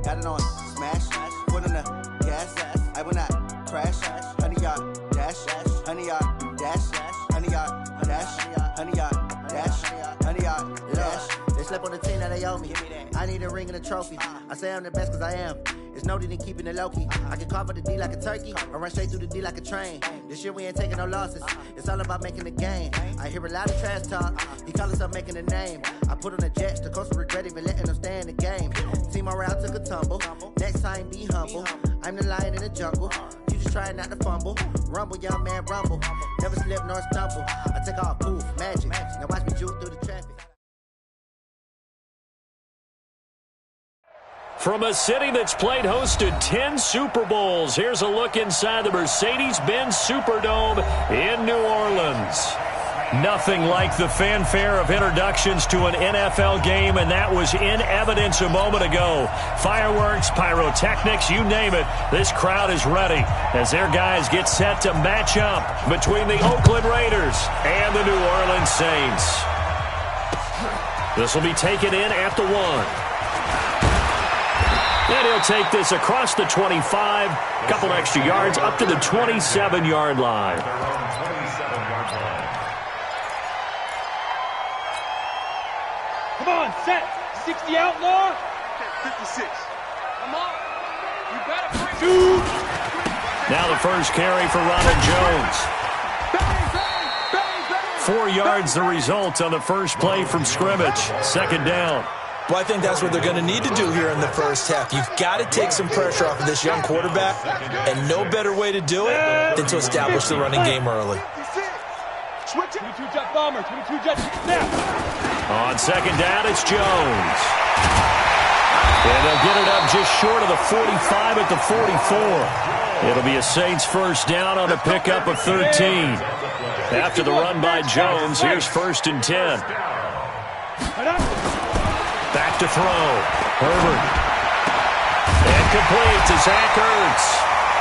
got it on smash, foot on the gas, I will not crash, 100 yard dash, 100 yard dash, 100 yard dash, 100 yard dash, 100 yard dash. They slept on the team that they owe me. I need a ring and a trophy. I say I'm the best cause I am. It's no need in keeping it low-key. I can carve up the D like a turkey or run straight through the D like a train. This year we ain't taking no losses. It's all about making the game. I hear a lot of trash talk. He call himself making a name. I put on the Jets. The coach will regret even letting them stay in the game. Team around took a tumble. Next time be humble. I'm the lion in the jungle. You just trying not to fumble. Rumble, young man, rumble. Never slip nor stumble. I take off poof, magic. Now watch me juke through the traffic. From a city that's played host to 10 Super Bowls, here's a look inside the Mercedes-Benz Superdome in New Orleans. Nothing like the fanfare of introductions to an NFL game, and that was in evidence a moment ago. Fireworks, pyrotechnics, you name it, this crowd is ready as their guys get set to match up between the Oakland Raiders and the New Orleans Saints. This will be taken in at the 1. And he'll take this across the 25, couple extra yards up to the 27-yard line. Come on, set. 60 outlaw. 56. Come on. You better bring two. Now the first carry for Ronald Jones. 4 yards the result on the first play from scrimmage. Second down. Well, I think that's what they're going to need to do here in the first half. You've got to take some pressure off of this young quarterback, and no better way to do it than to establish the running game early. 22-jet bomber, 22-jet snap. On second down, it's Jones. And they'll get it up just short of the 45 at the 44. It'll be a Saints first down on a pickup of 13. After the run by Jones, here's first and 10. Back to throw. Herbert. And complete to Zach Ertz.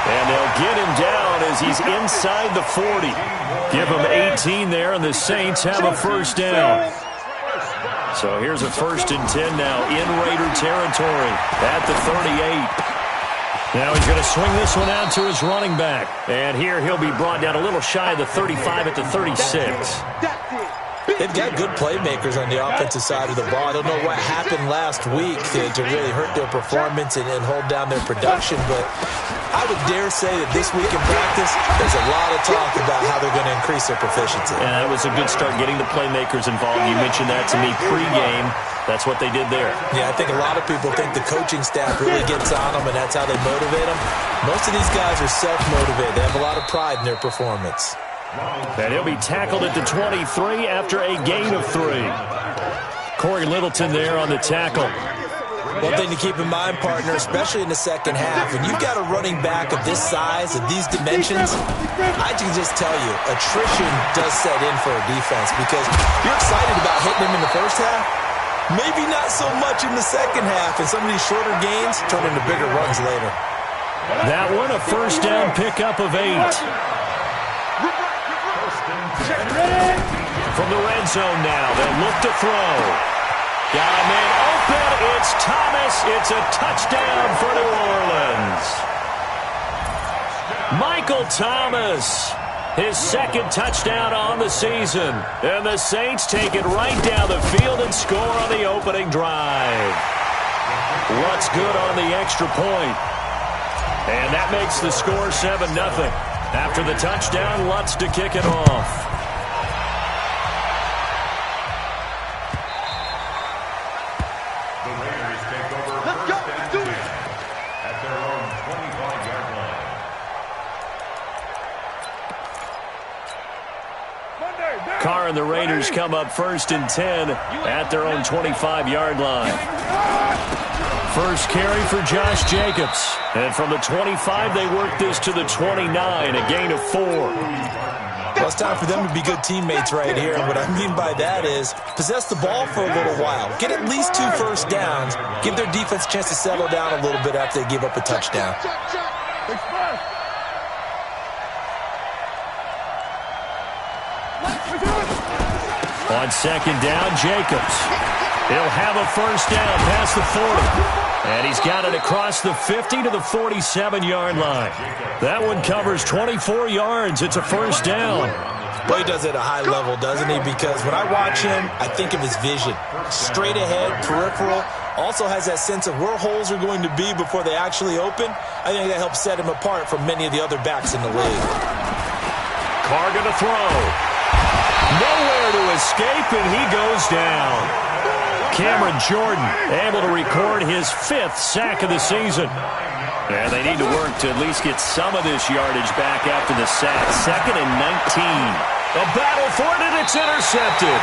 And they'll get him down as he's inside the 40. Give him 18 there, and the Saints have a first down. So here's a first and 10 now in Raider territory at the 38. Now he's going to swing this one out to his running back. And here he'll be brought down a little shy of the 35 at the 36. They've got good playmakers on the offensive side of the ball. I don't know what happened last week to really hurt their performance and hold down their production, but I would dare say that this week in practice, there's a lot of talk about how they're going to increase their proficiency. And that was a good start, getting the playmakers involved. You mentioned that to me pregame. That's what they did there. Yeah, I think a lot of people think the coaching staff really gets on them, and that's how they motivate them. Most of these guys are self-motivated. They have a lot of pride in their performance. And he'll be tackled at the 23 after a gain of 3. Corey Littleton there on the tackle. One thing to keep in mind, partner, especially in the second half, when you've got a running back of this size, of these dimensions, I can just tell you, attrition does set in for a defense because you're excited about hitting him in the first half, maybe not so much in the second half, and some of these shorter gains turn into bigger runs later. That one, a first down pickup of 8. From the red zone now, they'll look to throw. Got a man open. It's Thomas. It's a touchdown for New Orleans. Michael Thomas, his second touchdown on the season. And the Saints take it right down the field and score on the opening drive. What's good on the extra point? And that makes the score 7-0. After the touchdown, Lutz to kick it off. Carr and the Raiders come up first and 10 at their own 25-yard line. First carry for Josh Jacobs. And from the 25, they work this to the 29, a gain of 4. Well, it's time for them to be good teammates right here. And what I mean by that is possess the ball for a little while. Get at least 2 first downs. Give their defense a chance to settle down a little bit after they give up a touchdown. On second down, Jacobs. He'll have a first down past the 40. And he's got it across the 50 to the 47-yard line. That one covers 24 yards. It's a first down. Well, he does it at a high level, doesn't he? Because when I watch him, I think of his vision. Straight ahead, peripheral. Also has that sense of where holes are going to be before they actually open. I think that helps set him apart from many of the other backs in the league. Carr going to throw. Nowhere to escape, and he goes down. Cameron Jordan able to record his 5th sack of the season. And they need to work to at least get some of this yardage back after the sack. 2nd and 19. A battle for it, and it's intercepted.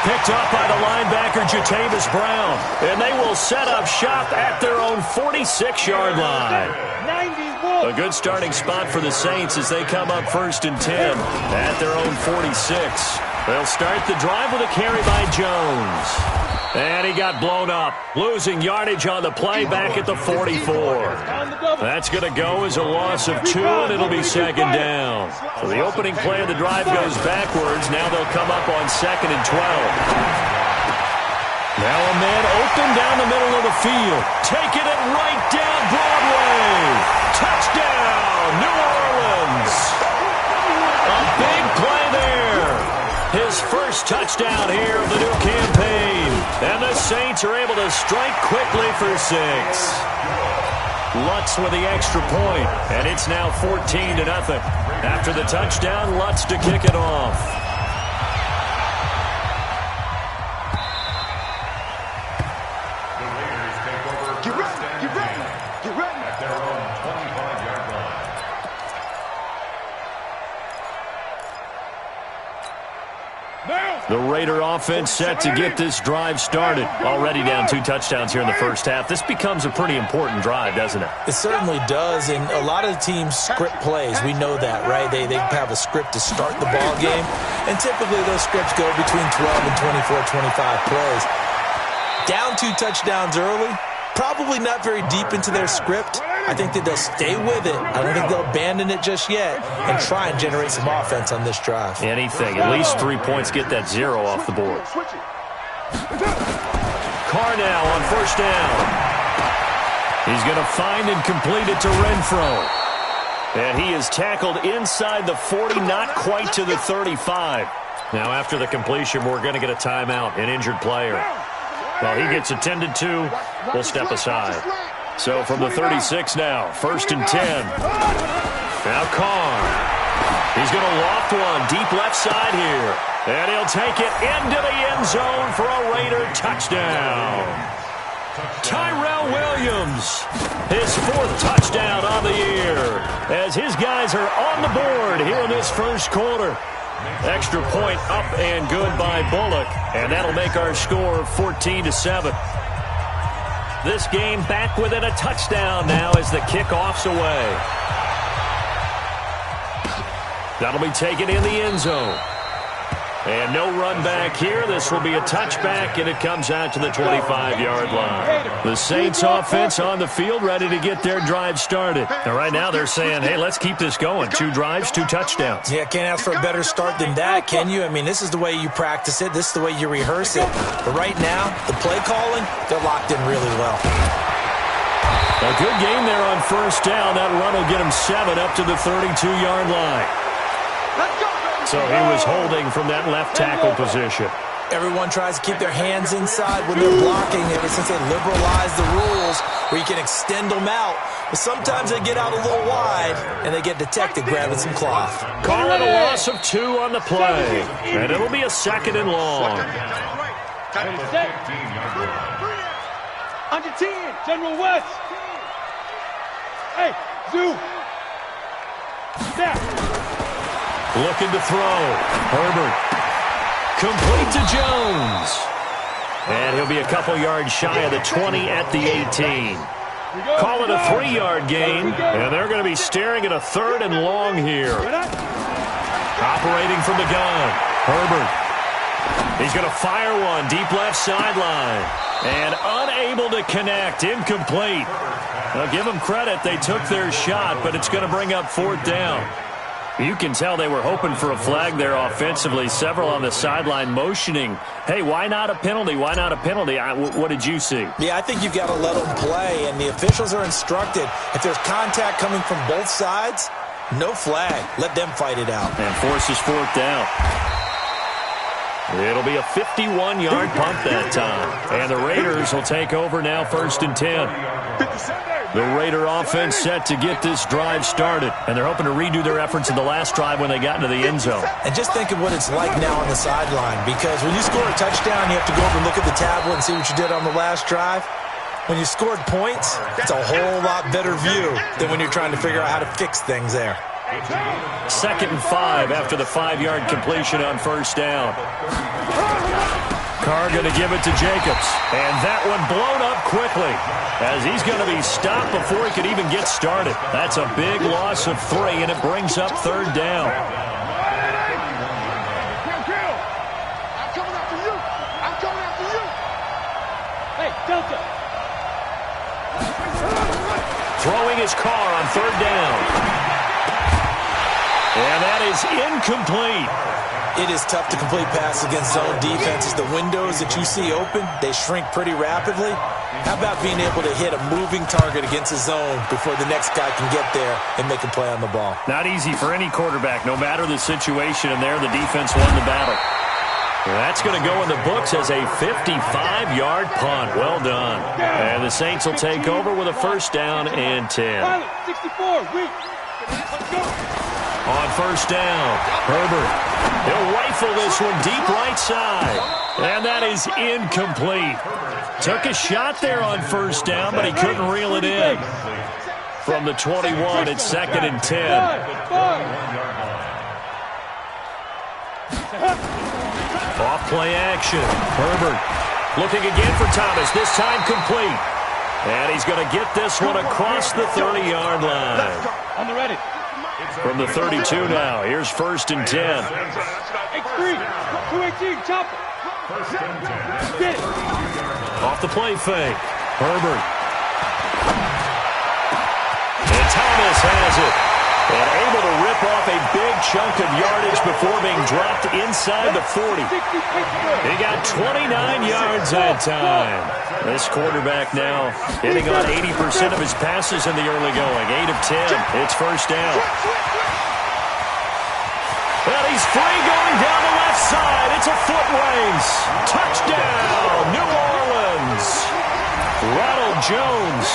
Picked up by the linebacker, Jatavis Brown. And they will set up shop at their own 46-yard line. A good starting spot for the Saints as they come up 1st and 10 at their own 46. They'll start the drive with a carry by Jones. And he got blown up, losing yardage on the play back at the 44. That's going to go as a loss of 2, and it'll be 2nd down. So the opening play of the drive goes backwards. Now they'll come up on 2nd and 12. Now a man open down the middle of the field. Taking it right down Broadway. Touchdown, New Orleans. A big play there. His first touchdown here of the new campaign. And the Saints are able to strike quickly for 6. Lutz with the extra point, and it's now 14-0. After the touchdown, Lutz to kick it off. Get ready, get ready, get ready. At their own 25-yard line. The Raider offense set to get this drive started. Already down 2 touchdowns here in the first half. This becomes a pretty important drive, doesn't it? It certainly does, and a lot of teams script plays. We know that, right? They have a script to start the ball game, and typically those scripts go between 12 and 24, 25 plays. Down 2 touchdowns early, probably not very deep into their script. I think that they'll stay with it. I don't think they'll abandon it just yet and try and generate some offense on this drive. Anything. At least 3 points. Get that 0 off the board. Carr now on 1st down. He's going to find and complete it to Renfro. And he is tackled inside the 40, not quite to the 35. Now after the completion, we're going to get a timeout, an injured player. Well, he gets attended to. We'll step aside. So from the 36 now, 1st and 10. Now Carr. He's going to loft one deep left side here. And he'll take it into the end zone for a Raider touchdown. Tyrell Williams, his 4th touchdown on the year, as his guys are on the board here in this first quarter. Extra point up and good by Bullock, and that'll make our score 14-7. This game back within a touchdown now as the kickoff's away. That'll be taken in the end zone. And no run back here. This will be a touchback, and it comes out to the 25-yard line. The Saints offense on the field ready to get their drive started. And right now they're saying, hey, let's keep this going. 2 drives, 2 touchdowns. Yeah, can't ask for a better start than that, can you? I mean, this is the way you practice it. This is the way you rehearse it. But right now, the play calling, they're locked in really well. A good game there on 1st down. That run will get him 7 up to the 32-yard line. So he was holding from that left tackle position. Everyone tries to keep their hands inside when they're blocking ever since they liberalized the rules where you can extend them out. But sometimes they get out a little wide and they get detected grabbing some cloth. Call it a loss of 2 on the play. And it'll be a 2nd and long. Under 10, General West. Hey, Zoo. Snap. Looking to throw. Herbert. Complete to Jones. And he'll be a couple yards shy of the 20 at the 18. Call it a 3-yard gain. And they're going to be staring at a 3rd and long here. Operating from the gun. Herbert. He's going to fire one deep left sideline. And unable to connect. Incomplete. Now give them credit. They took their shot, but it's going to bring up 4th down. You can tell they were hoping for a flag there offensively. Several on the sideline motioning, hey, why not a penalty? Why not a penalty? What did you see? Yeah, I think you've got to let them play, and the officials are instructed. If there's contact coming from both sides, no flag. Let them fight it out. And forces fourth down. It'll be a 51-yard punt that time. And the Raiders will take over now, 1st and 10. The Raider offense set to get this drive started. And they're hoping to redo their efforts in the last drive when they got into the end zone. And just think of what it's like now on the sideline. Because when you score a touchdown, you have to go over and look at the tablet and see what you did on the last drive. When you scored points, it's a whole lot better view than when you're trying to figure out how to fix things there. 2nd and 5 after the 5-yard completion on 1st down. Carr going to give it to Jacobs. And that one blown up quickly as he's going to be stopped before he could even get started. That's a big loss of 3, and it brings up 3rd down. I'm coming after you. I'm coming after you. Hey, Delta. Throwing his Carr on 3rd down. And that is incomplete. It is tough to complete passes against zone defenses. The windows that you see open, they shrink pretty rapidly. How about being able to hit a moving target against a zone before the next guy can get there and make a play on the ball? Not easy for any quarterback, no matter the situation, and there the defense won the battle. That's going to go in the books as a 55-yard punt. Well done. And the Saints will take over with a 1st down and 10. 64, weak. Let's go. On 1st down, Herbert. He'll rifle this one deep right side. And that is incomplete. Took a shot there on 1st down, but he couldn't reel it in. From the 21, it's 2nd and 10. Off play action. Herbert looking again for Thomas, this time complete. And he's going to get this one across the 30-yard line. On the ready. From the 32 now, here's 1st and 10. X3, 218, chop it. Get it. Off the play fake. Herbert. And Thomas has it. And able to rip off a big chunk of yardage before being dropped inside the 40. He got 29 yards that time. This quarterback now hitting on 80% of his passes in the early going. 8 of 10. It's 1st down. Well, he's free going down the left side. It's a foot race. Touchdown, New Orleans. Ronald Jones,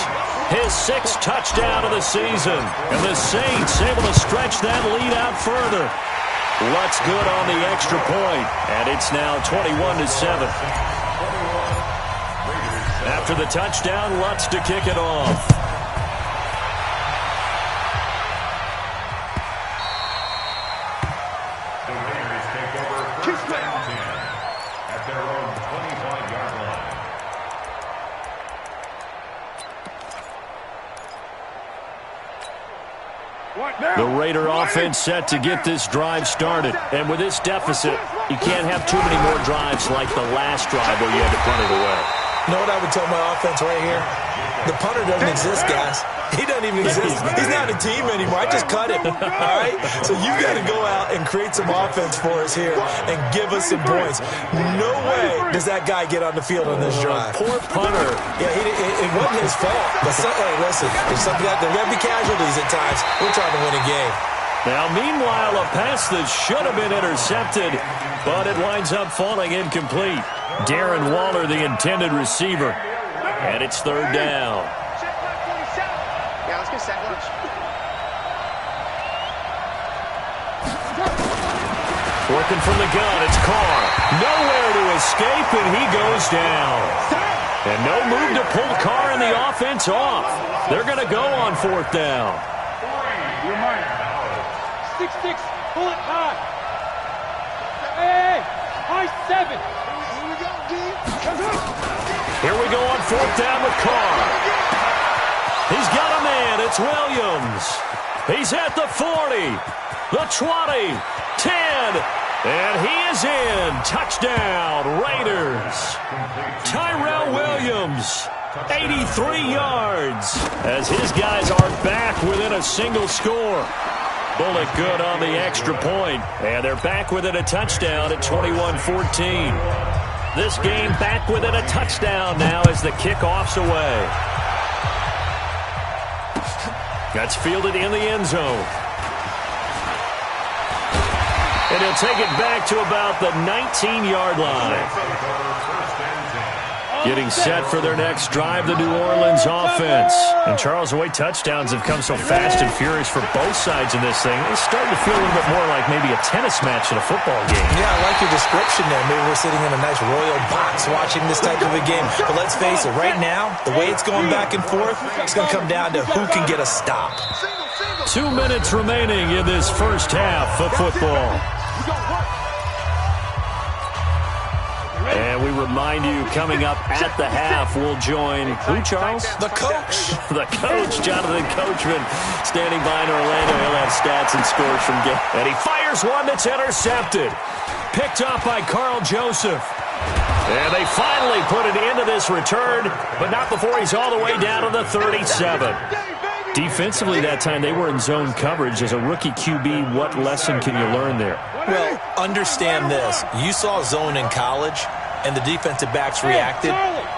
his 6th touchdown of the season. And the Saints able to stretch that lead out further. Lutz good on the extra point. And it's now 21-7. After the touchdown, Lutz to kick it off. At their own 25-yard line. The Raider offense set to get this drive started. And with this deficit, you can't have too many more drives like the last drive where you had to punt it away. You know what I would tell my offense right here? The punter doesn't exist, guys. He doesn't even exist. He's not a team anymore. I just cut him. All right? So you've got to go out and create some offense for us here and give us some points. No way does that guy get on the field on this drive. Poor punter. Yeah, it wasn't his fault. But hey, listen, there's going to be casualties at times. We're trying to win a game. Now, meanwhile, a pass that should have been intercepted, but it winds up falling incomplete. Darren Waller, the intended receiver. And it's 3rd down. Yeah, let's get set. Working from the gun, it's Carr. Nowhere to escape, and he goes down. And no move to pull Carr and the offense off. They're going to go on 4th down. 6-6, pull it high. Hey, high 7. Here we go, D. Here we go on 4th down with Carr. He's got a man. It's Williams. He's at the 40, the 20, 10, and he is in. Touchdown, Raiders. Tyrell Williams, 83 yards, as his guys are back within a single score. Bullock good on the extra point. And they're back within a touchdown at 21-14. This game back within a touchdown now as the kickoff's away. That's fielded in the end zone. And he'll take it back to about the 19-yard line. Getting set for their next drive, the New Orleans offense. And Charles, the way touchdowns have come so fast and furious for both sides in this thing, it's starting to feel a little bit more like maybe a tennis match in a football game. Yeah, I like your description there. Maybe we're sitting in a nice royal box watching this type of a game. But let's face it, right now, the way it's going back and forth, it's going to come down to who can get a stop. 2 minutes remaining in this first half of football. And we remind you, coming up at the half, we'll join who, Charles? The coach. The coach, Jonathan Coachman, standing by in Orlando. He'll have stats and scores from game. And he fires one that's intercepted. Picked up by Carl Joseph. And they finally put an end to this return, but not before he's all the way down to the 37. Defensively that time, they were in zone coverage. As a rookie QB, what lesson can you learn there? Well, understand this. You saw zone in college, and the defensive backs reacted,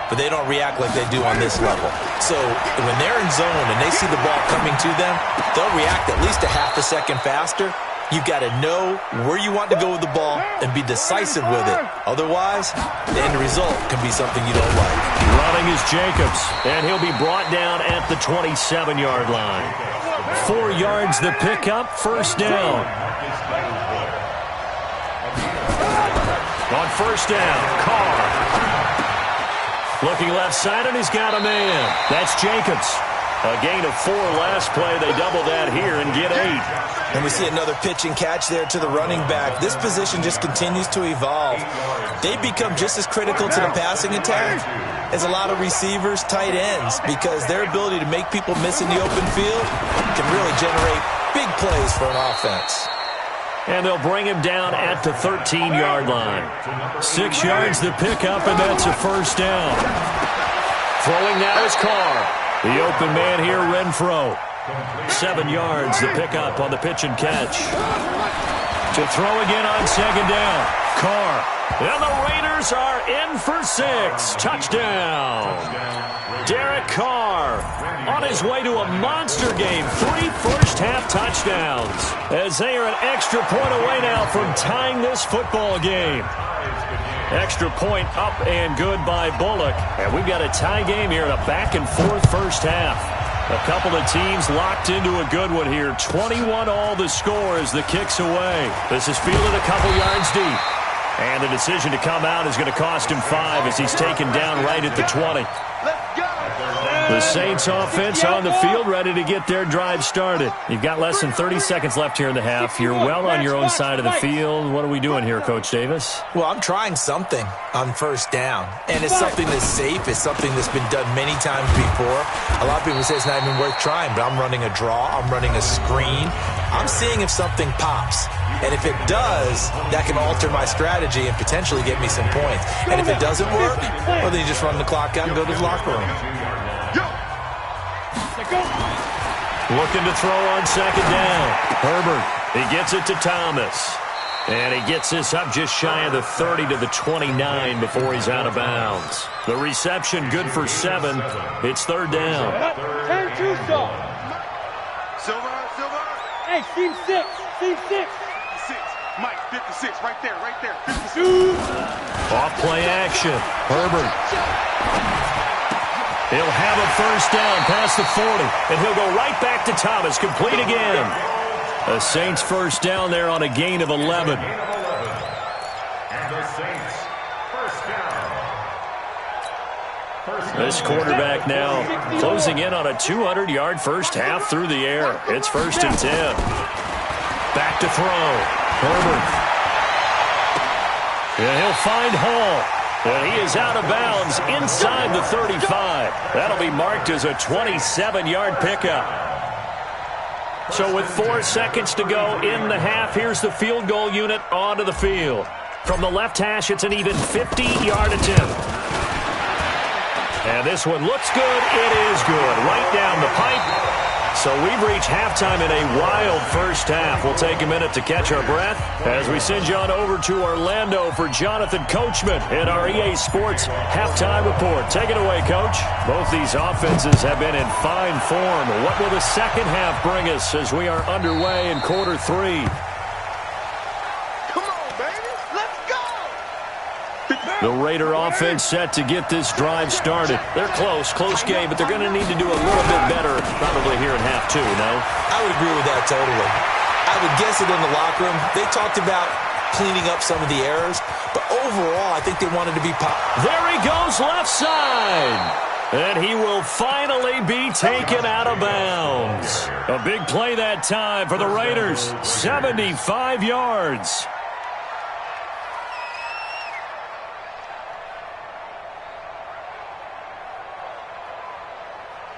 but they don't react like they do on this level. So when they're in zone and they see the ball coming to them, they'll react at least a half a second faster. You've got to know where you want to go with the ball and be decisive with it. Otherwise, the end result can be something you don't like. Running is Jacobs, and he'll be brought down at the 27-yard line. 4 yards the pickup, first down. On first down, Carr. Looking left side, and he's got a man. That's Jacobs. A gain of 4 last play. They double that here and get 8. And we see another pitch and catch there to the running back. This position just continues to evolve. They become just as critical to the passing attack as a lot of receivers, tight ends, because their ability to make people miss in the open field can really generate big plays for an offense. And they'll bring him down at the 13-yard line. 6 yards the pickup, and that's a first down. Throwing now is Carr. The open man here, Renfro. 7 yards the pickup on the pitch and catch. To throw again on second down. Carr. And the Raiders are in for 6. Touchdown. Derek Carr on his way to a monster game. 3 first-half touchdowns as they are an extra point away now from tying this football game. Extra point up and good by Bullock. And we've got a tie game here in a back-and-forth first half. A couple of teams locked into a good one here. 21 all the score as the kick's away. This is fielded a couple yards deep. And the decision to come out is going to cost him 5 as he's taken down right at the 20. The Saints offense on the field ready to get their drive started. You've got less than 30 seconds left here in the half. You're well on your own side of the field. What are we doing here, Coach Davis? Well, I'm trying something on first down. And it's something that's safe. It's something that's been done many times before. A lot of people say it's not even worth trying, but I'm running a draw. I'm running a screen. I'm seeing if something pops. And if it does, that can alter my strategy and potentially get me some points. And if it doesn't work, well, then you just run the clock out and go to the locker room. Looking to throw on second down. Herbert, he gets it to Thomas. And he gets this up just shy of the 30 to the 29 before he's out of bounds. The reception good for 7. It's third down. 10-2 stop. Silver. Hey, team 6. Team 6. 56. Mike, 56. Right there. 56. Off play action. Herbert. He'll have a first down past the 40, and he'll go right back to Thomas, complete again. The Saints first down there on a gain of 11. And the Saints first down. This quarterback now closing in on a 200-yard first half through the air. It's first and 10. Back to throw. Herbert. And he'll find Hall. And he is out of bounds inside the 35. That'll be marked as a 27-yard pickup. So with 4 seconds to go in the half, here's the field goal unit onto the field. From the left hash, it's an even 50-yard attempt. And this one looks good. It is good. Right down the pipe. So we've reached halftime in a wild first half. We'll take a minute to catch our breath as we send you on over to Orlando for Jonathan Coachman in our EA Sports halftime report. Take it away, Coach. Both these offenses have been in fine form. What will the second half bring us as we are underway in quarter 3? The Raider offense set to get this drive started. They're close game, but they're going to need to do a little bit better probably here in half 2, no? I would agree with that totally. I would guess it in the locker room. They talked about cleaning up some of the errors, but overall I think they wanted to be There he goes left side. And he will finally be taken out of bounds. A big play that time for the Raiders. 75 yards.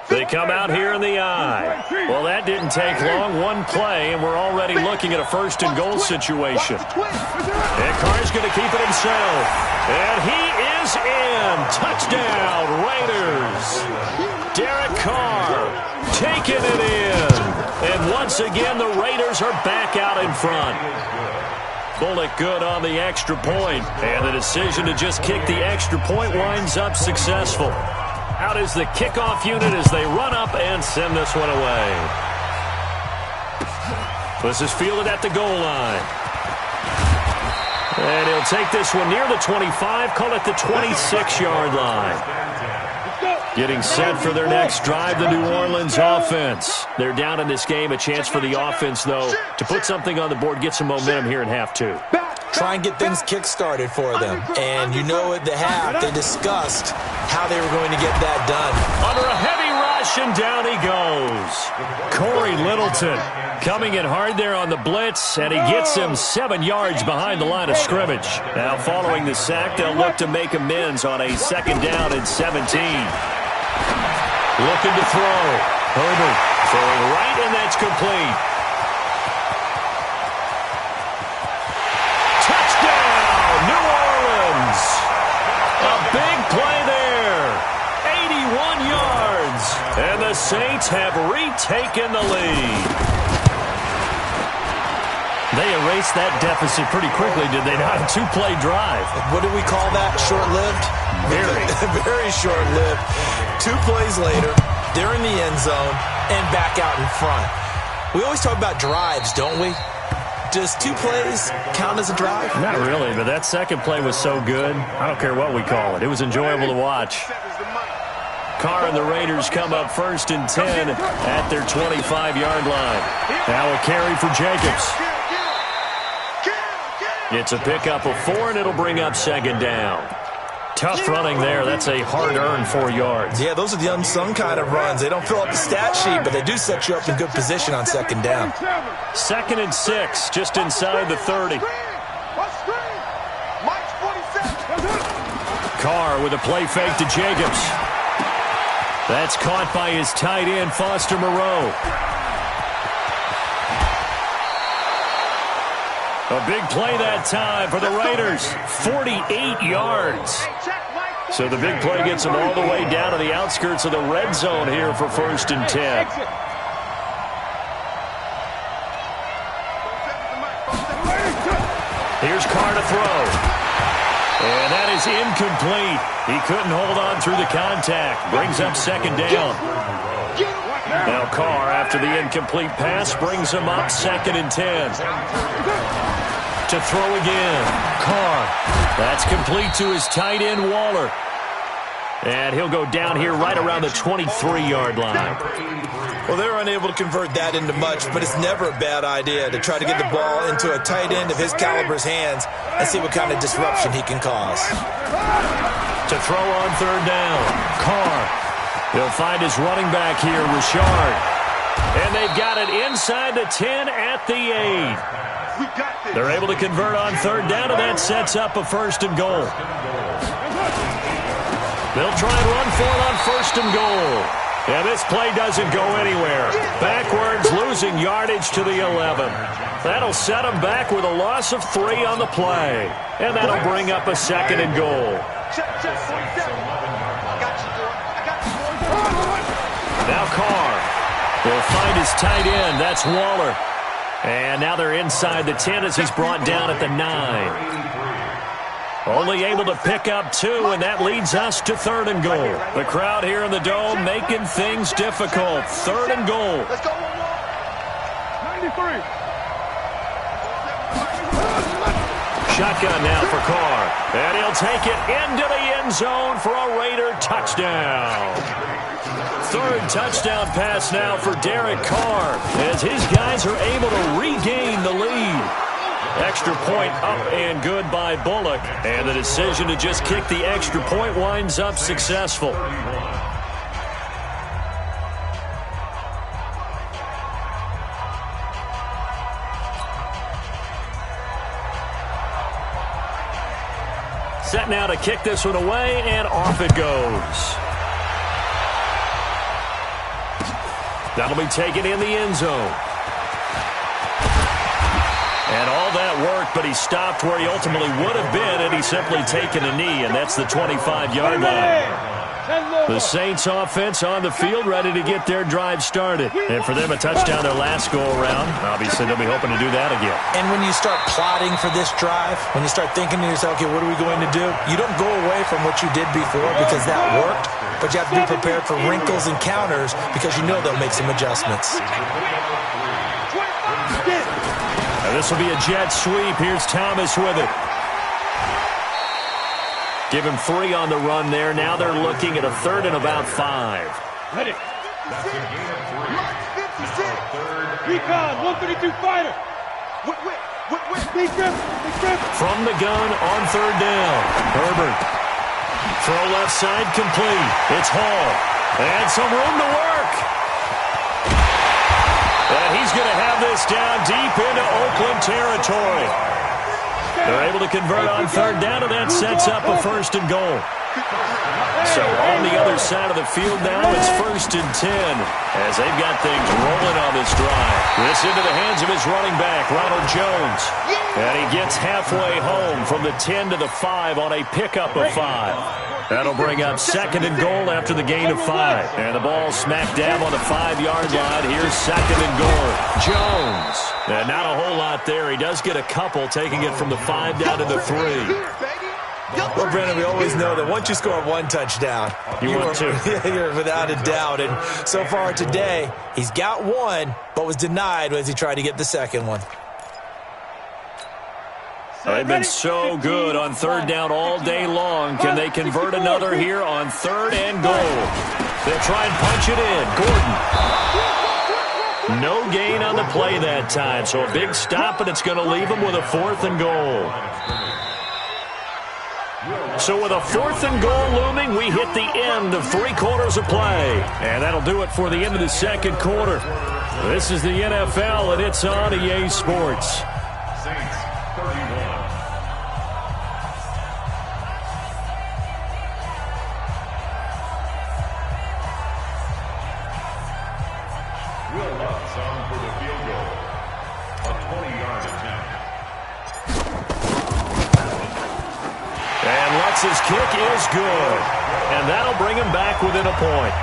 They come out here in the eye. Well, that didn't take long. One play, and we're already looking at a first and goal situation. And Carr's going to keep it himself. And he is in. Touchdown, Raiders. Derek Carr taking it in. And once again, the Raiders are back out in front. Bullock good on the extra point. And the decision to just kick the extra point winds up successful. Out is the kickoff unit as they run up and send this one away. This is fielded at the goal line. And he'll take this one near the 25, call it the 26-yard line. Getting set for their next drive, the New Orleans offense. They're down in this game. A chance for the offense, though, to put something on the board, get some momentum here in half 2. Try and get things kick-started for them. And you know at the half, they discussed how they were going to get that done. Under a heavy rush, and down he goes. Corey Littleton coming in hard there on the blitz, and he gets him 7 yards behind the line of scrimmage. Now following the sack, they'll look to make amends on a second down and 17. Looking to throw. Herbert throwing right, and that's complete. New Orleans. A big play there. 81 yards. And the Saints have retaken the lead. They erased that deficit pretty quickly, did they not? A 2-play drive. What do we call that? Short-lived? Very. Very short-lived. 2 plays later, they're in the end zone and back out in front. We always talk about drives, don't we? Does 2 plays count as a drive? Not really, but that second play was so good. I don't care what we call it. It was enjoyable to watch. Carr and the Raiders come up 1st and 10 at their 25-yard line. Now a carry for Jacobs. It's a pickup of 4, and it'll bring up 2nd down. Tough running there. That's a hard-earned 4 yards. Yeah, those are the unsung kind of runs. They don't fill up the stat sheet, but they do set you up in good position on 2nd down. 2nd and 6, just inside the 30. Carr with a play fake to Jacobs. That's caught by his tight end, Foster Moreau. A big play that time for the Raiders. 48 yards. So the big play gets them all the way down to the outskirts of the red zone here for 1st and 10. Here's Carr to throw. And that is incomplete. He couldn't hold on through the contact. Brings up 2nd down. Now Carr, after the incomplete pass, brings him up 2nd and 10. To throw again. Carr. That's complete to his tight end, Waller. And he'll go down here right around the 23-yard line. Well, they're unable to convert that into much, but it's never a bad idea to try to get the ball into a tight end of his caliber's hands and see what kind of disruption he can cause. To throw on 3rd down. Carr. He'll find his running back here, Richard. And they've got it inside the 10 at the 8. They're able to convert on 3rd down, and that sets up a 1st and goal. They'll try and run for it on 1st and goal. And this play doesn't go anywhere. Backwards, losing yardage to the 11. That'll set them back with a loss of 3 on the play. And that'll bring up a 2nd and goal. Now Carr. They'll find his tight end. That's Waller. And now they're inside the 10 as he's brought down at the 9. Only able to pick up 2, and that leads us to 3rd and goal. The crowd here in the Dome making things difficult. 3rd and goal. Let's go. 93. Shotgun now for Carr. And he'll take it into the end zone for a Raider touchdown. 3rd touchdown pass now for Derek Carr as his guys are able to regain the lead. Extra point up and good by Bullock. And the decision to just kick the extra point winds up successful. Set now to kick this one away, and off it goes. That'll be taken in the end zone. And all that worked, but he stopped where he ultimately would have been had he simply taken a knee, and that's the 25-yard line. The Saints offense on the field ready to get their drive started. And for them, a touchdown their last go-around. Obviously, they'll be hoping to do that again. And when you start plotting for this drive, when you start thinking to yourself, okay, what are we going to do? You don't go away from what you did before because that worked, but you have to be prepared for wrinkles and counters because you know they'll make some adjustments. Now this will be a jet sweep. Here's Thomas with it. Give him 3 on the run there. Now they're looking at a 3rd and about 5. Ready. Recon, 132 fighter. Big grip. From the gun on 3rd down. Herbert. Throw left side complete. It's Hall. And some room to work. And he's going to have this down deep into Oakland territory. They're able to convert on 3rd down, and that sets up a 1st and goal. So on the other side of the field now, it's 1st and 10 as they've got things rolling on this drive. This into the hands of his running back, Ronald Jones. And he gets halfway home from the 10 to the 5 on a pickup of 5. That'll bring up 2nd and goal after the gain of 5. And the ball smack dab on the 5-yard line. Here's 2nd and goal. Jones. And not a whole lot there. He does get a couple, taking it from the 5 down to the 3. Well, Brennan, we always know that once you score 1 touchdown, you're without a doubt. And so far today, he's got 1, but was denied as he tried to get the 2nd one. They've been so good on 3rd down all day long. Can they convert another here on 3rd and goal? They'll try and punch it in. Gordon. No gain on the play that time, so a big stop, and it's going to leave them with a 4th and goal. So with a 4th and goal looming, we hit the end of 3 quarters of play. And that'll do it for the end of the 2nd quarter. This is the NFL, and it's on EA Sports. Saints 31. Will Lutz on for the field goal. A 20-yard attempt. And Lutz's kick is good. And that'll bring him back within a point.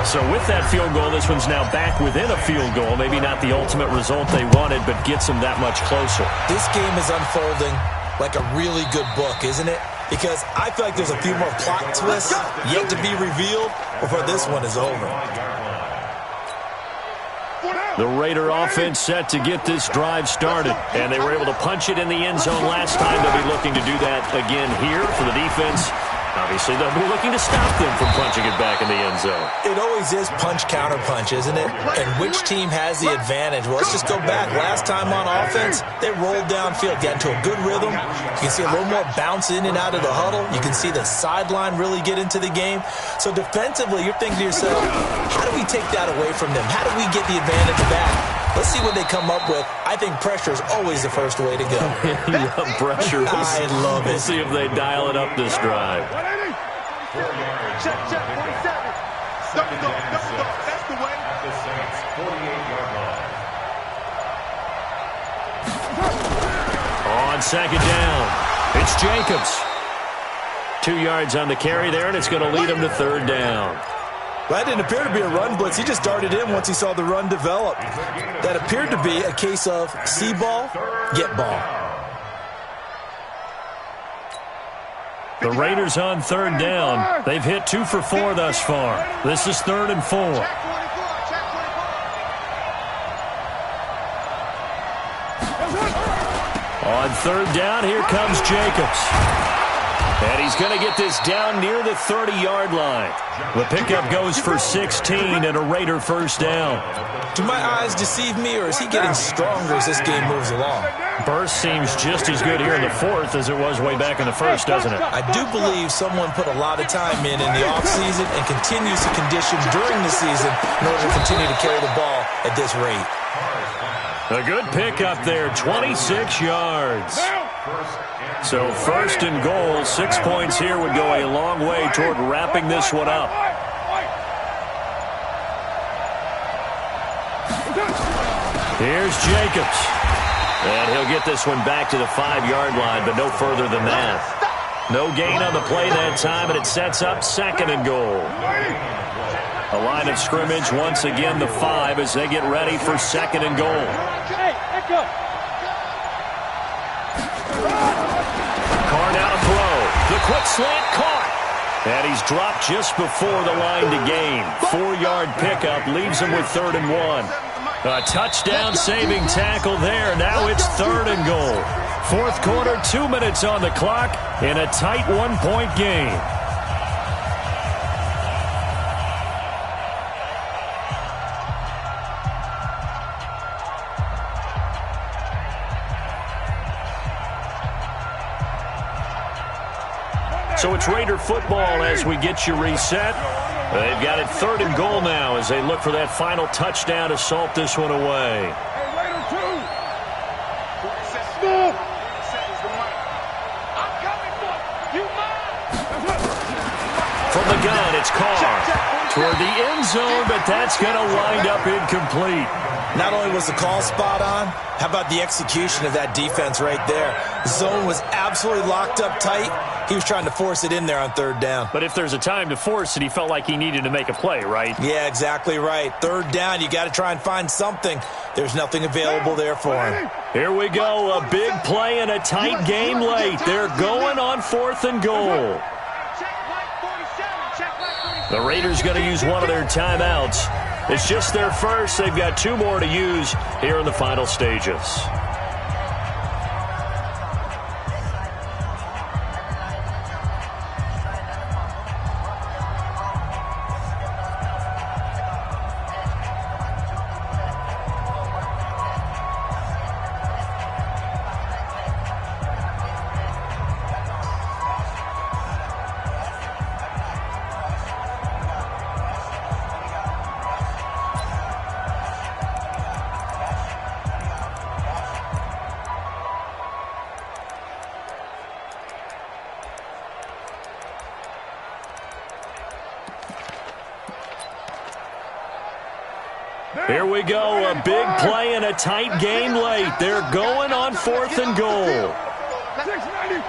So with that field goal, this one's now back within a field goal. Maybe not the ultimate result they wanted, but gets them that much closer. This game is unfolding like a really good book, isn't it? Because I feel like there's a few more plot twists yet to be revealed before this one is over. The Raider offense set to get this drive started, and they were able to punch it in the end zone last time. They'll be looking to do that again here for the defense. Obviously, they'll be looking to stop them from punching it back in the end zone. It always is punch-counter-punch, isn't it? And which team has the advantage? Well, let's just go back. Last time on offense, they rolled downfield, got into a good rhythm. You can see a little more bounce in and out of the huddle. You can see the sideline really get into the game. So defensively, you're thinking to yourself, how do we take that away from them? How do we get the advantage back? Let's see what they come up with. I think pressure is always the first way to go. Yeah, pressure. I love it. We'll see if they dial it up this drive. 4 yards. Check, 47. Double dog. That's the way. At the Saints 48-yard line. On 2nd down, it's Jacobs. 2 yards on the carry there, and it's going to lead him to 3rd down. Well, that didn't appear to be a run blitz. He just darted in once he saw the run develop. That appeared to be a case of see ball, get ball. The Raiders on third down. They've hit 2 for 4 thus far. This is 3rd and 4. On third down, here comes Jacobs. And he's going to get this down near the 30-yard line. The pickup goes for 16 and a Raider first down. Do my eyes deceive me, or is he getting stronger as this game moves along? Burst seems just as good here in the 4th as it was way back in the 1st, doesn't it? I do believe someone put a lot of time in the offseason and continues to condition during the season in order to continue to carry the ball at this rate. A good pickup there, 26 yards. So 1st and goal, 6 points here would go a long way toward wrapping this one up. Here's Jacobs. And he'll get this one back to the 5-yard line, but no further than that. No gain on the play that time, and it sets up 2nd and goal. A line of scrimmage, once again the 5 as they get ready for 2nd and goal. Hey, back up. Carr now to throw. The quick slant caught. And he's dropped just before the line to gain. 4-yard pickup leaves him with 3rd and 1. A touchdown-saving tackle there. Now it's 3rd and goal. 4th quarter, 2 minutes on the clock in a tight 1-point game. So it's Raider football as we get you reset. They've got it 3rd and goal now as they look for that final touchdown to salt this one away. From the gun, it's Carr toward the end zone, but that's going to wind up incomplete. Not only was the call spot on, how about the execution of that defense right there? The zone was absolutely locked up tight. He was trying to force it in there on 3rd down. But if there's a time to force it, he felt like he needed to make a play, right? Yeah, exactly right. 3rd down, you got to try and find something. There's nothing available there for him. Here we go, a big play and a tight game late. They're going on 4th and goal. The Raiders going to use one of their timeouts. It's just their first. They've got 2 more to use here in the final stages. Here we go, a big play and a tight game late. They're going on 4th and goal. 694.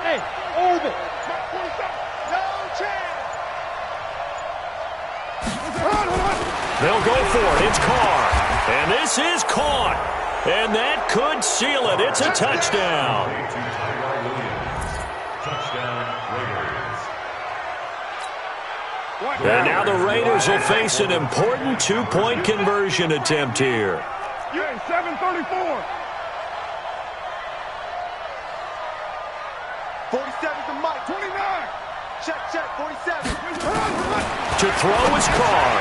Hey, orbit. No chance. They'll go for it. It's Carr. And this is caught. And that could seal it. It's a touchdown. And now the Raiders will face an important 2-point conversion attempt here. Yeah, 734. 47 to Mike. 29. Check, 47. To throw is Carr.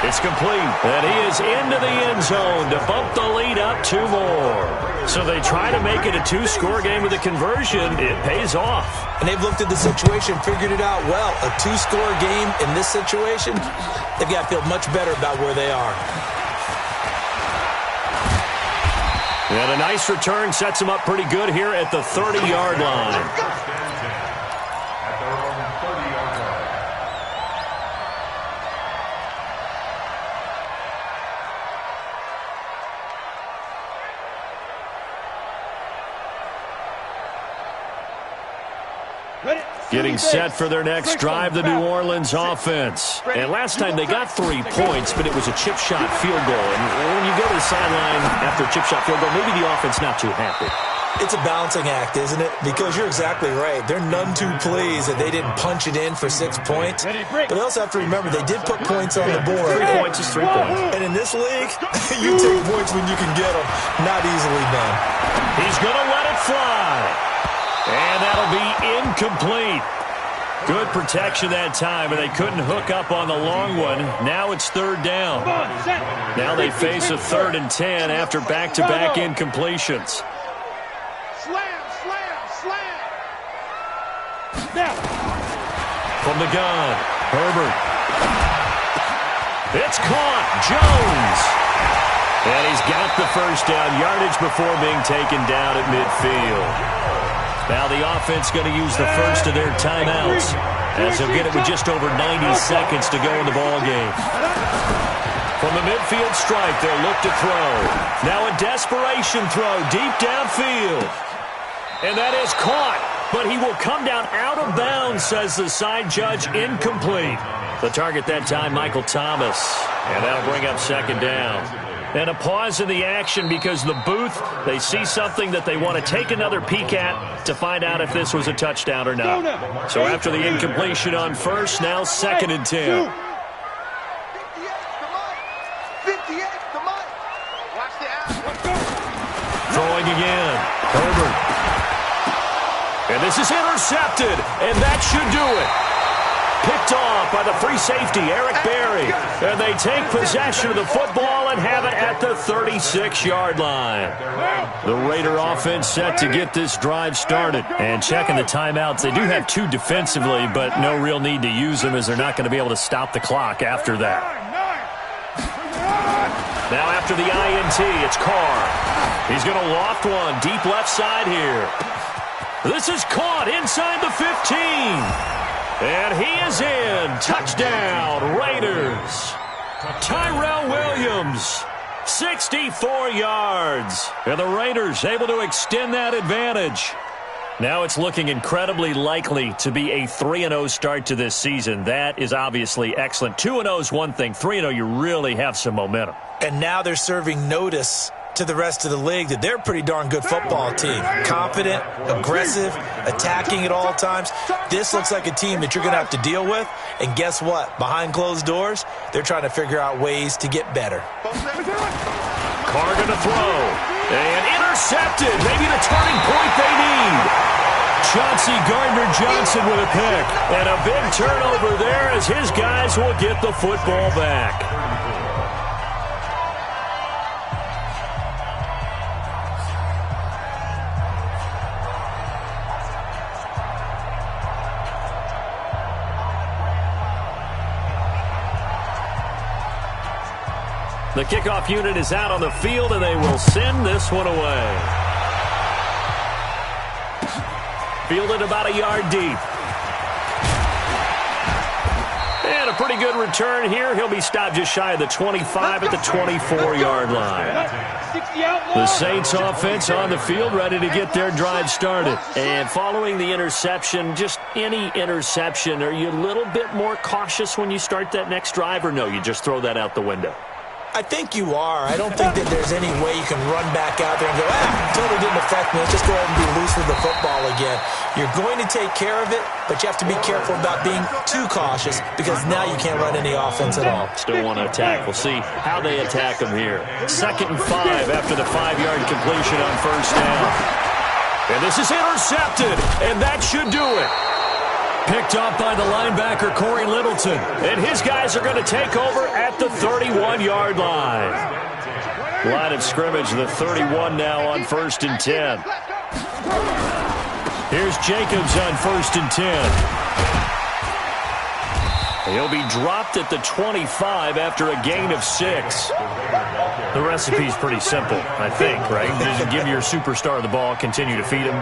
It's complete. And he is into the end zone to bump the lead up 2 more. So they try to make it a 2-score game with a conversion. It pays off. And they've looked at the situation, figured it out well. A 2-score game in this situation, they've got to feel much better about where they are. And a nice return sets them up pretty good here at the 30-yard line. Ready? Getting set for their next drive, the New Orleans offense. And last time they got 3 points, but it was a chip shot field goal. And when you go to the sideline after a chip shot field goal, maybe the offense not too happy. It's a balancing act, isn't it? Because you're exactly right. They're none too pleased that they didn't punch it in for 6 points. But they also have to remember they did put points on the board. 3 points is 3 points. And in this league, you take points when you can get them. Not easily done. He's going to let it fly. And that'll be incomplete. Good protection that time, and they couldn't hook up on the long one. Now it's 3rd down. Now they face a 3rd and 10 after back-to-back incompletions. From the gun, Herbert. It's caught. Jones. And he's got the first down yardage before being taken down at midfield. Now the offense going to use the first of their timeouts, as they'll get it with just over 90 seconds to go in the ballgame. From the midfield stripe, they'll look to throw. Now a desperation throw deep downfield. And that is caught. But he will come down out of bounds, says the side judge. Incomplete. The target that time, Michael Thomas. And that'll bring up 2nd down. And a pause in the action because the booth, they see something that they want to take another peek at to find out if this was a touchdown or not. So after the incompletion on first, now 2nd and 10. Throwing again. Herbert. And this is intercepted, and that should do it. Picked off by the free safety, Eric Berry. And they take possession of the football and have it at the 36-yard line. The Raider offense set to get this drive started. And checking the timeouts, they do have 2 defensively, but no real need to use them as they're not going to be able to stop the clock after that. Now after the INT, it's Carr. He's going to loft one deep left side here. This is caught inside the 15. And he is in. Touchdown, Raiders. Tyrell Williams, 64 yards. And the Raiders able to extend that advantage. Now it's looking incredibly likely to be a 3-0 start to this season. That is obviously excellent. 2-0 is one thing. 3-0, you really have some momentum. And now they're serving notice to the rest of the league that they're a pretty darn good football team. Confident, aggressive, attacking at all times. This looks like a team that you're going to have to deal with. And guess what? Behind closed doors, they're trying to figure out ways to get better. Carr going to throw. And intercepted. Maybe the turning point they need. Chauncey Gardner-Johnson with a pick. And a big turnover there as his guys will get the football back. The kickoff unit is out on the field, and they will send this one away. Fielded about a yard deep. And a pretty good return here. He'll be stopped just shy of the 25 at the 24-yard line. The Saints offense on the field, ready to get their drive started. And following the interception, just any interception, are you a little bit more cautious when you start that next drive, or no, you just throw that out the window? I think you are. I don't think that there's any way you can run back out there and go, totally didn't affect me. Let's just go ahead and be loose with the football again. You're going to take care of it, but you have to be careful about being too cautious because now you can't run any offense at all. Still want to attack. We'll see how they attack them here. 2nd and 5 after the 5-yard completion on first down. And this is intercepted, and that should do it. Picked up by the linebacker, Corey Littleton. And his guys are going to take over at the 31-yard line. Line of scrimmage, the 31 now on 1st and 10. Here's Jacobs on 1st and 10. He'll be dropped at the 25 after a gain of 6. The recipe's pretty simple, I think, right? Just give your superstar the ball, continue to feed him.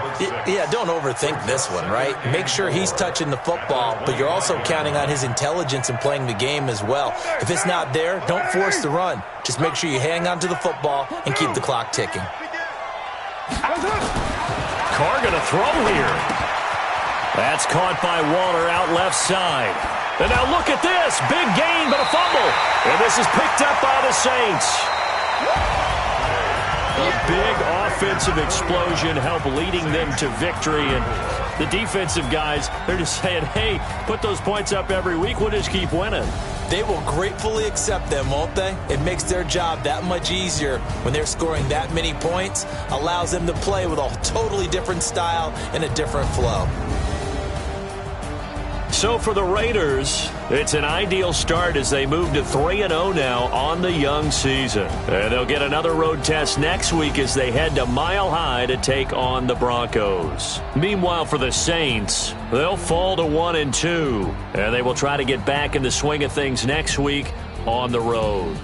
Yeah, don't overthink this one, right? Make sure he's touching the football, but you're also counting on his intelligence in playing the game as well. If it's not there, don't force the run. Just make sure you hang on to the football and keep the clock ticking. Carr going to throw here. That's caught by Waller out left side. And now look at this. Big gain, but a fumble. And this is picked up by the Saints. A big offensive explosion helped leading them to victory. And the defensive guys, they're just saying, hey, put those points up every week. We'll just keep winning. They will gratefully accept them, won't they? It makes their job that much easier when they're scoring that many points. Allows them to play with a totally different style and a different flow. So for the Raiders, it's an ideal start as they move to 3-0 now on the young season. And they'll get another road test next week as they head to Mile High to take on the Broncos. Meanwhile, for the Saints, they'll fall to 1-2, and they will try to get back in the swing of things next week on the road.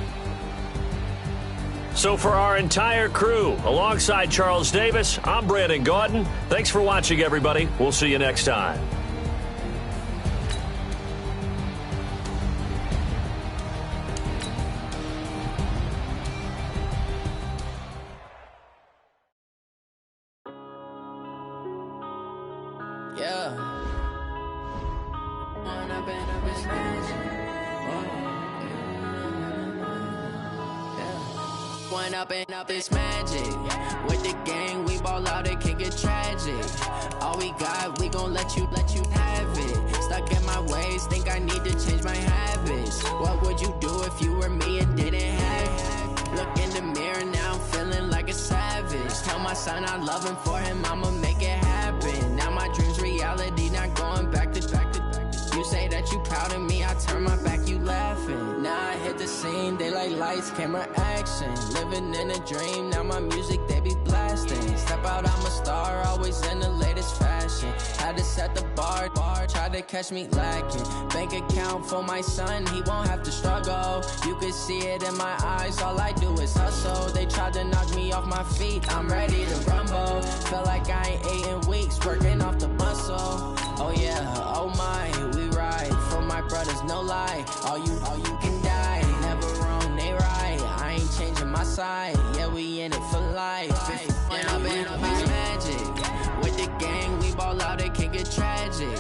So for our entire crew, alongside Charles Davis, I'm Brandon Gaudin. Thanks for watching, everybody. We'll see you next time. Up is magic. With the gang, we ball out, it can get tragic. All we got, we gon' let you have it. Stuck in my ways, think I need to change my habits. What would you do if you were me and didn't have it? Look in the mirror, now I'm feeling like a savage. Tell my son I love him, for him I'ma make it happen. Now my dream's reality, not going back to. You say that you proud of me, I turn my back, you laughing. Now I hit the scene, they like lights, camera, action. Living in a dream, now my music, they be blasting. Step out, I'm a star, always in the latest fashion. Had to set the bar, try to catch me lacking. Bank account for my son, he won't have to struggle. You can see it in my eyes, all I do is hustle. They tried to knock me off my feet, I'm ready to rumble. Feel like I ain't ate in weeks, working off the muscle. Oh yeah, oh my, we ride for my brothers, no lie. All you can die, never wrong, they right. I ain't changing my side, yeah, we in it for life. When I've been magic, with the gang, we ball out, it can get tragic.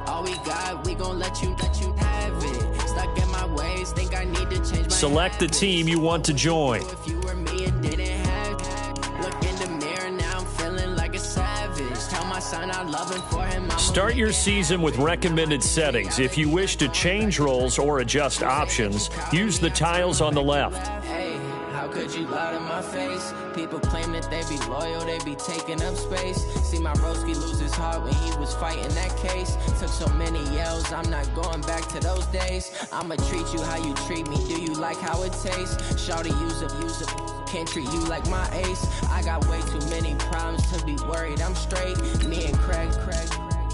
All we got, we gon' let you have it. Stuck in my ways, think I need to change my Select the team you want to join. If you were me and didn't have it. Look in the mirror, now I'm feeling like a savage. Tell my son I love him, for him Start your season with recommended settings. If you wish to change roles or adjust options, use the tiles on the left. Hey, how could you lie to my face? People claim that they be loyal, they be taking up space. See my broski lose his heart when he was fighting that case. Took so many yells, I'm not going back to those days. I'ma treat you how you treat me, do you like how it tastes? Shawty, use up, can't treat you like my ace. I got way too many problems to be worried, I'm straight. Me and Craig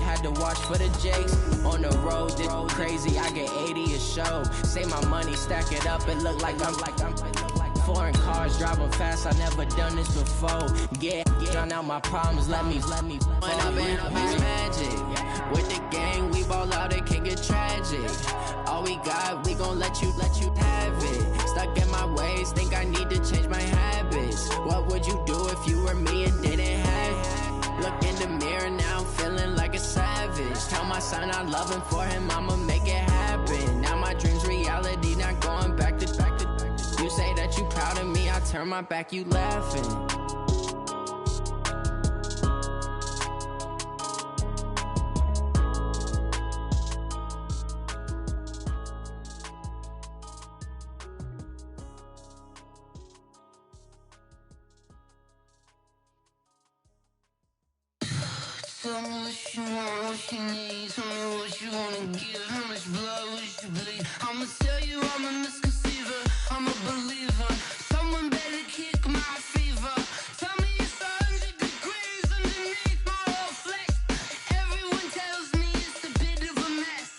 had to watch for the Jakes. On the road, this crazy, I get 80 a show. Say my money, stack it up, it look like I'm foreign cars, driving fast, I never done this before. Yeah, drown out my problems, let me. When I've been magic, with the gang, we ball out, it can get tragic. All we got, we gon' let you have it. Stuck in my ways, think I need to change my habits. What would you do if you were me and didn't have it? Look in the mirror, now I'm feeling like a savage. Tell my son I love him, for him I'ma make it happen. Now my dream's reality, not going back to. You say that you proud of me, I turn my back, you laughing. Tell me what you want, what you need. Tell me what you wanna give. How much blood would you bleed? I'ma tell you I'm a misconceiver. I'm a believer. Someone better kick my fever. Tell me it's 100 degrees underneath my whole flesh. Everyone tells me it's a bit of a mess.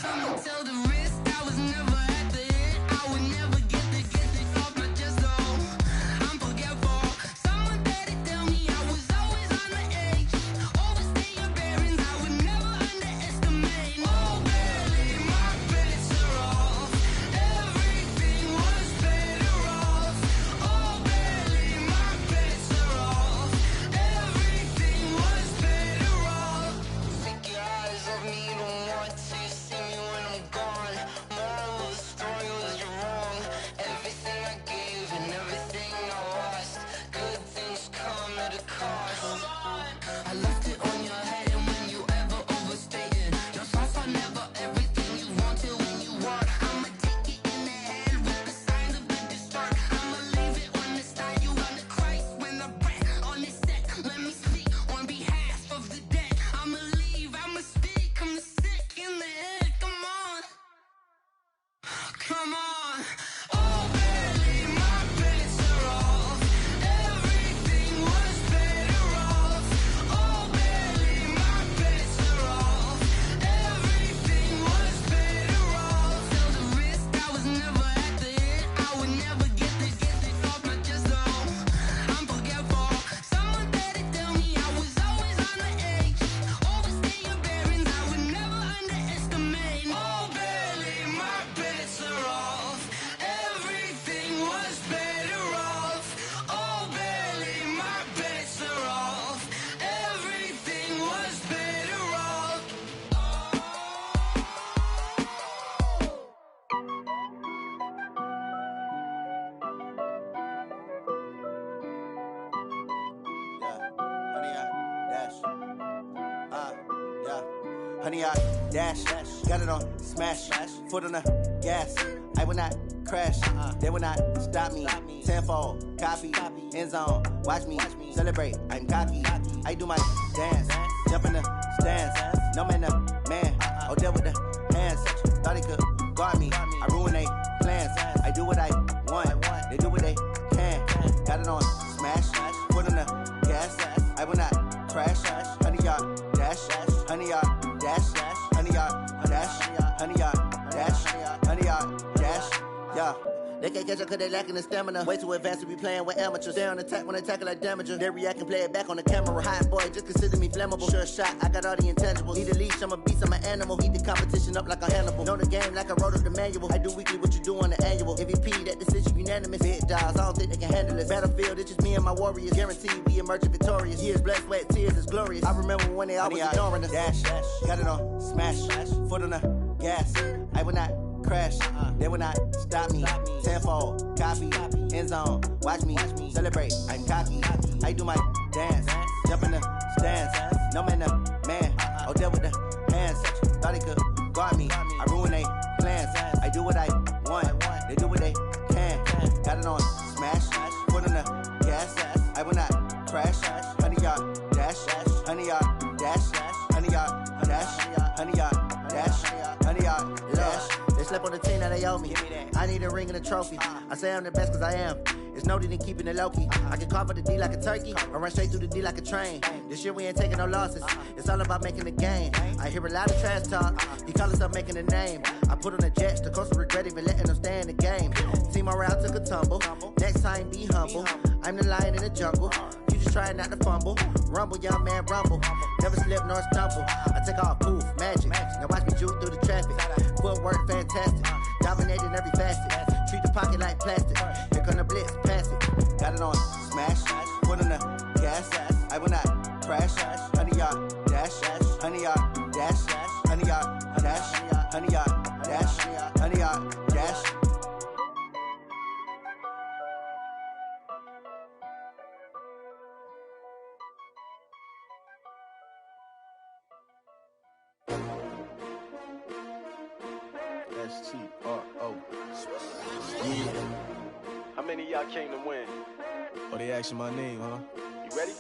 I'ma tell the risk I was never at the end. I would never get it off my chest. Oh, I'm forgetful. Someone better tell me I was always on the edge. Overstay your bearings, I would never underestimate. Oh, barely my bets are off. Everything was better off. Oh, barely my bets are off. Everything was better 100 yard dash. Got it on smash. Foot on the gas. I will not crash. They will not stop me. Tenfold, copy, end zone. Watch me celebrate. I'm cocky. I do my dance. Jump in the stands. No man, man. Oh, there with the hands. Thought he could guard me. I ruin they plans. I do what I want. They do what they can. Got it on smash. Foot on the gas. I will not crash. 100 yard dash. 100 yard dash. 100 yard dash. 100 yard dash. 100 yard dash. Yeah. They can't catch up cause they lacking the stamina. Way too advanced to be playing with amateurs. Stay on attack when attack like damager. They react and play it back on the camera. Hot boy, just consider me flammable. Sure shot, I got all the intangibles. Need a leash, I'm a beast, I'm an animal. Eat the competition up like a Hannibal. Know the game like I wrote up the manual. I do weekly what you do on the annual. MVP, that decision unanimous. Big dogs, I don't think they can handle this. Battlefield, it's just me and my warriors. Guaranteed we emerge victorious. Years, blood, sweat, tears, is glorious. I remember when they always ignoring us. Dash, got it on smash. Foot on the gas. I will not crash. They will not stop me. Tenfold, copy, end zone. Watch me celebrate. I'm cocky. I do my dance. Jump in the stands. No man, man. Oh, there with the hands. Thought he could guard me. I ruin they plans. I do what I want. They do what they can. Got it on smash. Foot on the gas. I will not crash. 100 yard dash. 100 yard dash. 100 yard dash. 100 yard dash. 100 yard dash. They slept on the team that they owe me. I need a ring and a trophy. I say I'm the best cause I am. It's no need in keeping it low-key. I can carve up the D like a turkey or run straight through the D like a train. This year we ain't taking no losses. It's all about making the game. I hear a lot of trash talk. He call himself making a name. I put on the Jets. The coach will regret even letting them stay in the game. Team morale took a tumble. Next time be humble. I'm the lion in the jungle. You just try not to fumble. Rumble, young man, rumble. Never slip nor stumble. I take off, poof, magic. Now watch me juke through the traffic. Footwork fantastic. Dominating every facet. Treat the pocket like plastic. Here come the blitz, pass it. Got it on smash. Foot on the gas. I will not crash. 100 yard dash. 100 yard dash. 100 yard dash. 100 yard dash. 100 yard dash. S-T-R-O. Yeah. How many of y'all came to win? Oh, they asking my name, huh? You ready?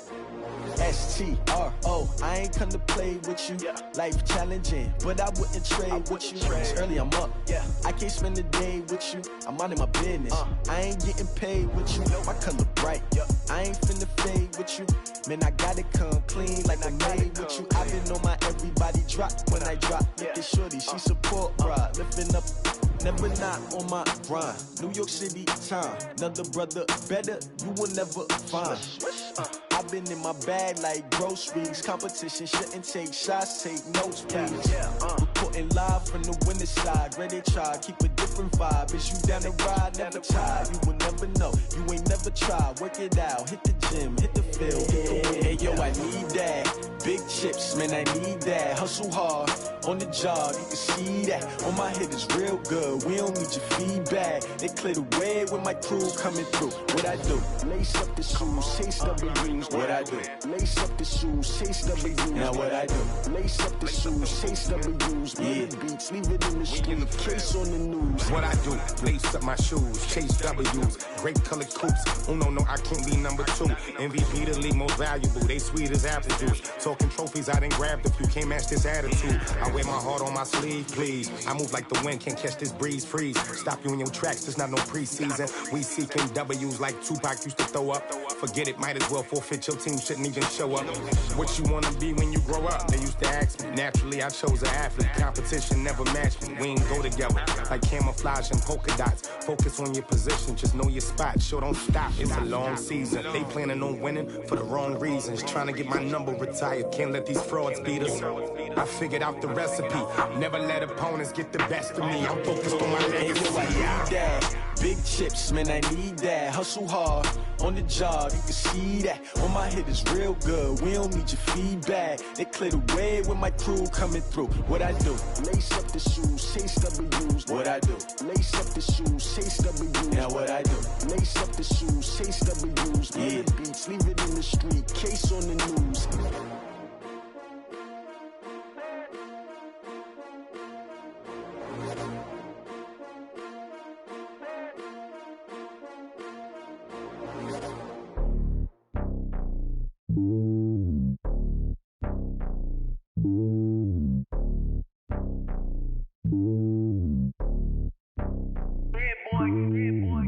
S-T-R-O. I ain't come to play with you. Yeah. Life challenging, but I wouldn't trade with you. It's early, I'm up. Yeah. I can't spend the day with you. I'm minding my business. I ain't getting paid with you. My color bright. Yeah. I ain't finna fade with you. Man, I gotta come clean like I made with you. I've been on my everybody drop when I drop. Look at shorty, she support ride. Lifting up, never not on my grind. New York City time, another brother better, you will never find. I've been in my bag like groceries. Competition shouldn't take shots, take notes, please. Reporting live from the winter side. Ready to try, keep a different vibe. Is you down the ride, never tired. You will never know, you ain't never tried. Work it out, hit the gym, hit the field. Hey yo, I need that. Big chips, man, I need that. Hustle hard, on the job, you can see that. On my head is real good, we don't need your feedback. They clear the way with my crew coming through. What I do? Lace up the shoes, chase W's. What I do? Lace up the shoes, chase W's. Now what I do? Lace up the shoes, chase W's. Yeah. Beats, leave it in the street, case on the news. What I do? Lace up my shoes, chase W's. Grape colored coops. Oh no, I can't be number 2. MVP the league most valuable. They sweet as apple juice. Talking trophies, I didn't grab the few. Can't match this attitude. I wear my heart on my sleeve, please. I move like the wind, can't catch this breeze, freeze. Stop you in your tracks, there's not no preseason. We seeking W's like Tupac used to throw up. Forget it, might as well forfeit, your team shouldn't even show up. What you wanna be when you grow up? They used to ask me. Naturally, I chose an athlete. Competition never matched me. We ain't go together like camouflage and polka dots. Focus on your position, just know your spot. Sure, don't stop, it's a long season. They planning on winning for the wrong reasons. Trying to get my number retired, can't let these frauds beat us. I figured out the recipe. Never let opponents get the best of me. I'm focused on my legacy. I need that. Big chips, man, I need that. Hustle hard, on the job, you can see that. On my head is real good, we don't need your feedback. They clear the way with my crew coming through. What I do? Lace up the shoes, chase W's. What I do? Lace up the shoes, chase W's. Now what I do? Lace up the shoes, chase W's. Yeah. Beats, leave it in the street, case on the news.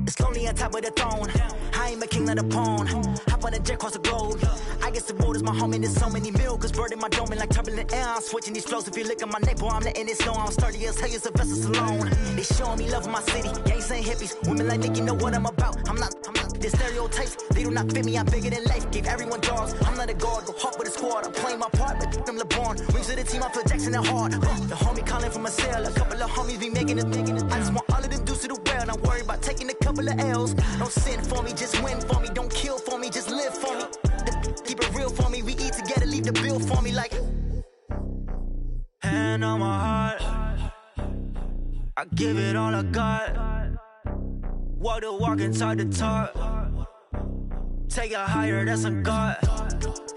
It's lonely on top of the throne. I ain't a king of the pawn. Hop on a jet across the globe. I guess the road is my home and there's so many miracles burning my dome and like turbulent air. I'm switching these flows. If you look at my neck, boy, I'm letting it snow. I'm sturdy as hell, it's a vessel alone. They showing me love in my city. Gangs ain't hippies. Women like Nicki know what I'm about. I'm not the stereotypes. They do not fit me. I'm bigger than life. Gave everyone dogs. I'm not a guard. Go hard with a squad. I'm playing my part, but them LeBron. Rings to the team. I feel Jackson and hard. The homie calling from a cell. A couple of homies be making it. I just want all of them dudes to the well. Not worry about taking a couple of L's. Don't sin for me, just win for me. Don't kill for me, just live for me. Keep it real for me. We eat together, leave the bill for me like. Hand on my heart, I give it all I got. Walk the walk inside the talk. Take it higher, that's a God.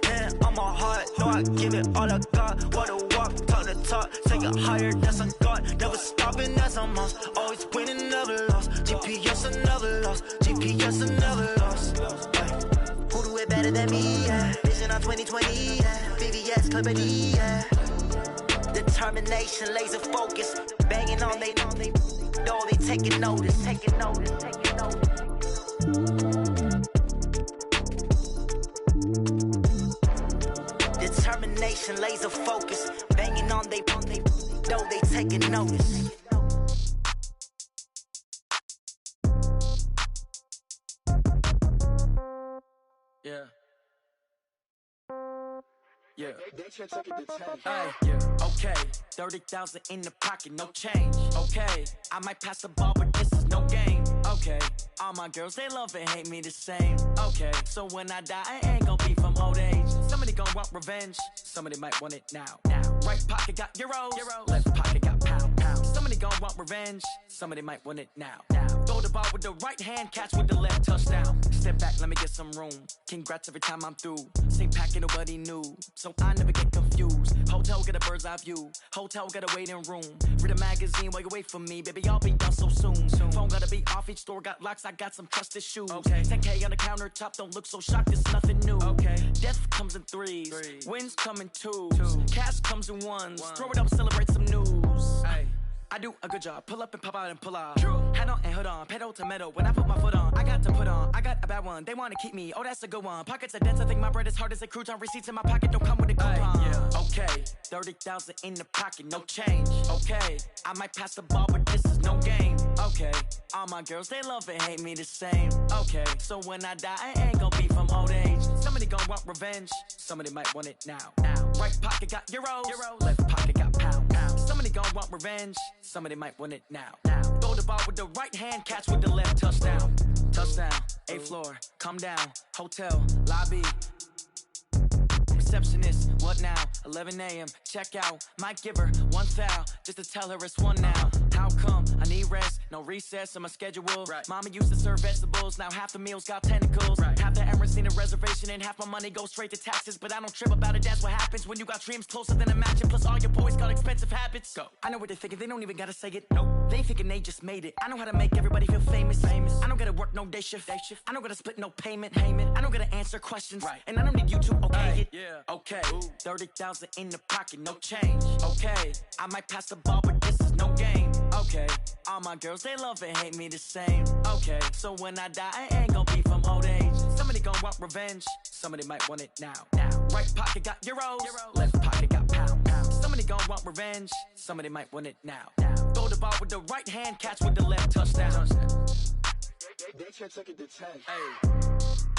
Hand on my heart, no, I give it all I got. Walk the walk, talk the talk. Take it higher, that's a God. Never stopping, that's a must. Always winning, never lost. GPS, I never lost. GPS, I never lost. Who do it better than me? Yeah. Vision on 2020. Yeah. VVS, Clipper D. Yeah. Determination, laser focus. Banging on they know they taking notice. Taking notice. Taking notice. Determination, laser focus. Banging on they know they taking notice. Yeah. Yeah. Hey, yeah. Okay. 30,000 in the pocket, no change. Okay. I might pass the ball, but this is no game. Okay. All my girls, they love and hate me the same. Okay. So when I die, I ain't gonna be from old age. Somebody gonna want revenge. Somebody might want it now. Right pocket got euros. Left pocket got pound. Somebody gonna want revenge. Somebody might want it now. Throw the ball with the right hand, catch with the left, touchdown. Step back, let me get some room. Congrats every time I'm through. Same packet, nobody knew. So I never get confused. Hotel get a bird's eye view. Hotel get a waiting room. Read a magazine while you wait for me. Baby, I'll be done so soon. Phone gotta be off, each store got locks. I got some trusted shoes. Okay. 10K on the countertop, don't look so shocked, it's nothing new. Okay. Death comes in threes. Wins come in twos. Cash comes in ones. Throw it up, celebrate some news. Ay. I do a good job, pull up and pop out and pull off. Head on and hood on, pedal to metal. When I put my foot on, I got to put on. I got a bad one, they wanna keep me. Oh, that's a good one. Pockets are dense, I think my bread is hard as a crouton. Receipts in my pocket don't come with a coupon. Yeah. Okay, 30,000 in the pocket, no change. Okay, I might pass the ball, but this is no game. Okay, all my girls, they love and hate me the same. Okay, so when I die, I ain't gonna be from old age. Somebody gonna want revenge. Somebody might want it now. Right pocket got euros. Left pocket got pound. Somebody gonna want revenge. Somebody might want it now. Throw the ball with the right hand, catch with the left, touchdown. Touchdown, 8th floor, come down, hotel, lobby. Receptionist, what now? 11 a.m., check out. Might give her one foul, just to tell her it's one now. How come? I need rest, no recess in my schedule. Right. Mama used to serve vegetables, now half the meals got tentacles. Right. Half the errands need a reservation and half my money goes straight to taxes. But I don't trip about it, that's what happens when you got dreams closer than a match. And plus all your boys got expensive habits. Go. I know what they're thinking, they don't even gotta say it. Nope. They ain't thinking they just made it. I know how to make everybody feel famous. I don't gotta work no day shift. I don't gotta split no payment. I don't gotta answer questions. Right. And I don't need you to okay it. Yeah. Okay, 30,000 in the pocket, no change. Okay, I might pass the ball, but this is no game. Okay, all my girls, they love and hate me the same. Okay, so when I die, I ain't gonna be from old age. Somebody gonna want revenge. Somebody might want it now. Right pocket got euros. Left pocket got pound. Somebody gonna want revenge. Somebody might want it now. Throw the ball with the right hand, catch with the left, touchdown. They took it to 10. Hey.